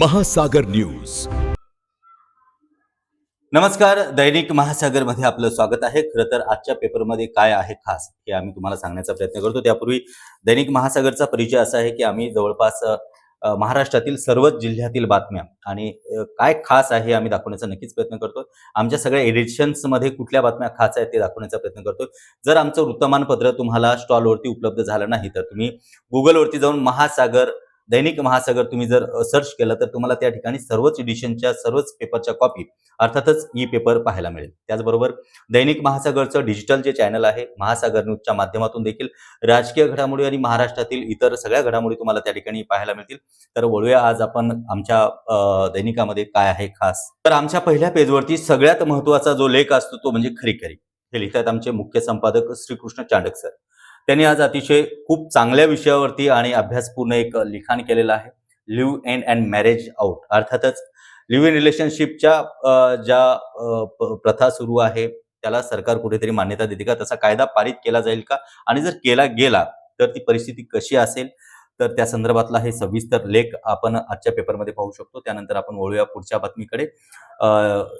महासागर न्यूज. नमस्कार. दैनिक महासागर मध्ये आपलं स्वागत आहे. खरं तर आजच्या पेपरमध्ये काय आहे खास हे आम्ही तुम्हाला सांगण्याचा प्रयत्न करतो. त्यापूर्वी दैनिक महासागरचा परिचय असा आहे की आम्ही जवळपास महाराष्ट्रातील सर्वच जिल्ह्यातील बातम्या आणि काय खास आहे आम्ही दाखवण्याचा नक्कीच प्रयत्न करतो. आमच्या सगळ्या एडिशन्समध्ये कुठल्या बातम्या खास आहेत ते दाखवण्याचा प्रयत्न करतो. जर आमचं वृत्तमानपत्र तुम्हाला स्टॉलवरती उपलब्ध झालं नाही तर तुम्ही गुगलवरती जाऊन महासागर, दैनिक महासागर तुम्ही जर सर्च केलं तर तुम्हाला त्या ठिकाणी सर्वच एडिशनच्या सर्वच पेपरच्या कॉपी अर्थातच ई पेपर पाहायला मिळेल. त्याचबरोबर दैनिक महासागरचं डिजिटल जे चॅनल आहे महासागर न्यूजच्या माध्यमातून देखील राजकीय घडामोडी आणि महाराष्ट्रातील इतर सगळ्या घडामोडी तुम्हाला त्या ठिकाणी पाहायला मिळतील. तर वळूया आज आपण आमच्या दैनिकामध्ये काय आहे खास. तर आमच्या पहिल्या पेजवरती सगळ्यात महत्त्वाचा जो लेख असतो तो म्हणजे खरी खरी. हे लिहितात आमचे मुख्य संपादक श्रीकृष्ण चांडक सर. त्यांनी आज अतिशय खूप चांगल्या विषयावरती आणि अभ्यासपूर्ण एक लिखाण केलेलं आहे. Live in and marriage out. अर्थातच लिव्ह इन रिलेशनशिपच्या ज्या प्रथा सुरू आहे त्याला सरकार कुठेतरी मान्यता देते का, तसा कायदा पारित केला जाईल का, आणि जर केला गेला तर ती परिस्थिती कशी असेल, तर त्या संदर्भातला हे सविस्तर लेख आपण आजच्या पेपरमध्ये पाहू शकतो. त्यानंतर आपण वळूया पुढच्या बातमीकडे.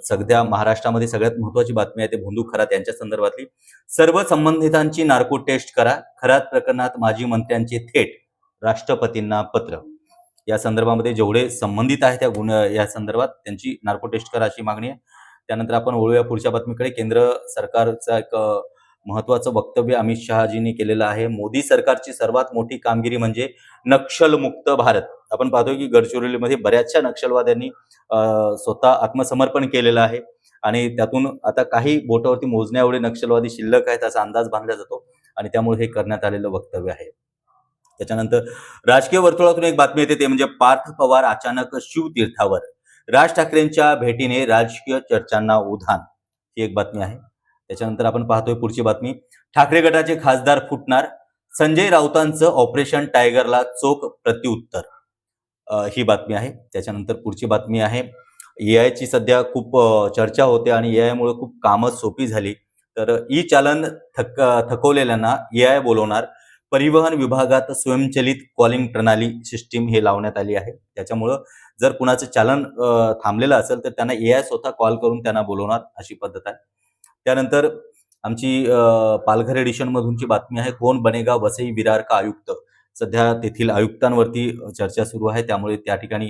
सध्या महाराष्ट्रामध्ये सगळ्यात महत्त्वाची बातमी आहे ते भोंदू खरात यांच्या संदर्भातली. सर्व संबंधितांची नार्को टेस्ट करा, खरात प्रकरणात माजी मंत्र्यांचे थेट राष्ट्रपतींना पत्र. या संदर्भामध्ये जेवढे संबंधित आहे त्या या संदर्भात त्यांची नार्को टेस्ट करा अशी मागणी आहे. त्यानंतर आपण वळूया पुढच्या बातमीकडे. केंद्र सरकारचा एक महत्वाचं वक्तव्य अमित शहाजींनी केलेलं आहे. मोदी सरकारची सर्वात मोठी कामगिरी म्हणजे नक्षलमुक्त भारत. आपण पाहतोय की गडचिरोलीमध्ये बऱ्याचशा नक्षलवाद्यांनी स्वतः आत्मसमर्पण केलेलं आहे आणि त्यातून आता काही बोटावरती मोजण्या एवढे नक्षलवादी शिल्लक आहेत असा अंदाज बांधला जातो आणि त्यामुळे हे करण्यात आलेलं वक्तव्य आहे. त्याच्यानंतर राजकीय वर्तुळातून एक बातमी येते ते म्हणजे पार्थ पवार अचानक शिवतीर्थावर, राज ठाकरेंच्या भेटीने राजकीय चर्चांना उधाण. ही एक बातमी आहे. त्याच्यानंतर आपण पाहतोय पुढची बातमी. ठाकरे गटाचे खासदार फुटणार, संजय राऊतांचं ऑपरेशन टायगरला चोख प्रत्युत्तर. ही बातमी आहे. त्याच्यानंतर पुढची बातमी आहे AI ची सध्या खूप चर्चा होते आणि AI मुळे खूप कामं सोपी झाली. तर ई चालन थकवलेल्यांना AI बोलवणार. परिवहन विभागात स्वयंचलित कॉलिंग प्रणाली सिस्टीम हे लावण्यात आली आहे. त्याच्यामुळं जर कुणाचं चालन थांबलेलं असेल तर त्यांना AI स्वतः कॉल करून त्यांना बोलवणार अशी पद्धत आहे. त्यानंतर आमची पालघर एडिशन मधूनची बातमी आहे. कोण बनेगा वसई विरार का आयुक्त. सध्या तेथील आयुक्तांवरती चर्चा सुरू आहे, त्यामुळे त्या ठिकाणी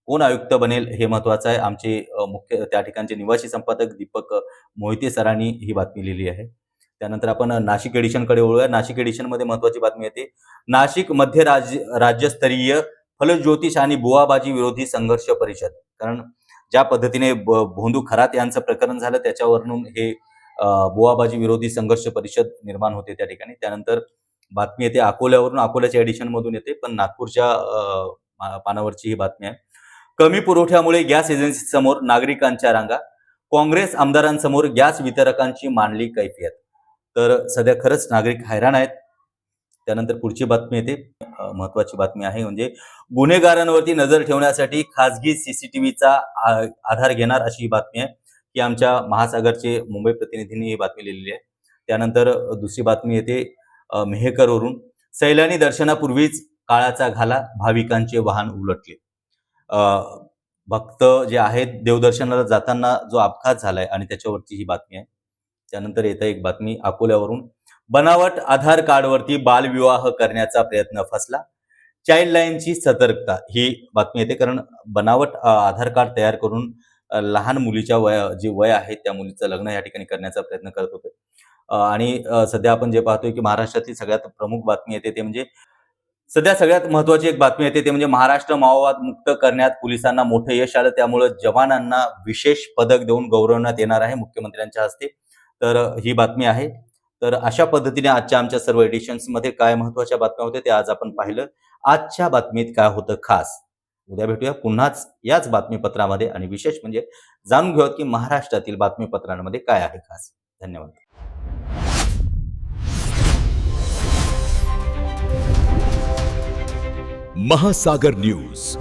कोण आयुक्त बनेल हे महत्वाचं आहे. आमचे मुख्य त्या ठिकाणचे निवासी संपादक दीपक मोहिते सरांनी ही बातमी लिहिली आहे. त्यानंतर आपण नाशिक एडिशनकडे वळूया. नाशिक एडिशन मध्ये महत्वाची बातमी येते. नाशिक मध्य राज्यस्तरीय फलज्योतिष आणि बुवाबाजी विरोधी संघर्ष परिषद. कारण ज्या पद्धतीने भोंदू खरात यांचं प्रकरण झालं त्याच्यावरून हे बुवाबाजी विरोधी संघर्ष परिषद निर्माण होते त्या ठिकाणी. त्यानंतर बातमी येते अकोल्यावरून, अकोल्याच्या एडिशन मधून येते पण नागपूरच्या पानावरची ही बातमी आहे. कमी पुरवठ्यामुळे गॅस एजन्सी समोर नागरिकांच्या रांगा, काँग्रेस आमदारांसमोर गॅस वितरकांची मांडली कैफियत. तर सध्या खरंच नागरिक हैराण आहेत. त्यानंतर पुढची बातमी येते, महत्वाची बातमी आहे म्हणजे गुन्हेगारांवरती नजर ठेवण्यासाठी खासगी सीसीटीव्हीचा आधार घेणार अशी बातमी आहे की आमच्या महासागरचे मुंबई प्रतिनिधींनी ही बातमी लिहिलेली आहे. त्यानंतर दुसरी बातमी येते मेहकरवरून. सैलानी दर्शनापूर्वीच काळाचा घाला, भाविकांचे वाहन उलटले. भक्त जे आहेत देवदर्शनाला जाताना जो अपघात झालाय आणि त्याच्यावरती ही बातमी आहे. त्यानंतर येतं एक बातमी अकोल्यावरून. बनावट आधार कार्डवरती बालविवाह करण्याचा प्रयत्न फसला, चाइल्ड लाईनची सतर्कता. ही बातमी येते कारण बनावट आधार कार्ड तयार करून लहान मुलीच्या जे वय आहे त्या मुलीचं लग्न या ठिकाणी करण्याचा प्रयत्न करत होते. आणि सध्या आपण जे पाहतोय की महाराष्ट्रातील सगळ्यात प्रमुख बातमी येते ते म्हणजे सध्या सगळ्यात महत्वाची एक बातमी येते ते म्हणजे महाराष्ट्र माओवाद मुक्त करण्यात पोलिसांना मोठं यश आलं, त्यामुळे जवानांना विशेष पदक देऊन गौरवण्यात येणार आहे मुख्यमंत्र्यांच्या हस्ते. तर ही बातमी आहे. तर अशा पद्धतीने आजच्या आमच्या सर्व एडिशन्स मध्ये काय महत्वाच्या बातम्या होत्या ते आज आपण पाहिलं. आजच्या बातमीत काय होतं खास. उद्या भेटूया पुन्हाच याच बातमीपत्रामध्ये आणि विशेष म्हणजे जाणून घेऊया की महाराष्ट्रातील बातमीपत्रांमध्ये काय आहे खास. धन्यवाद. महासागर न्यूज.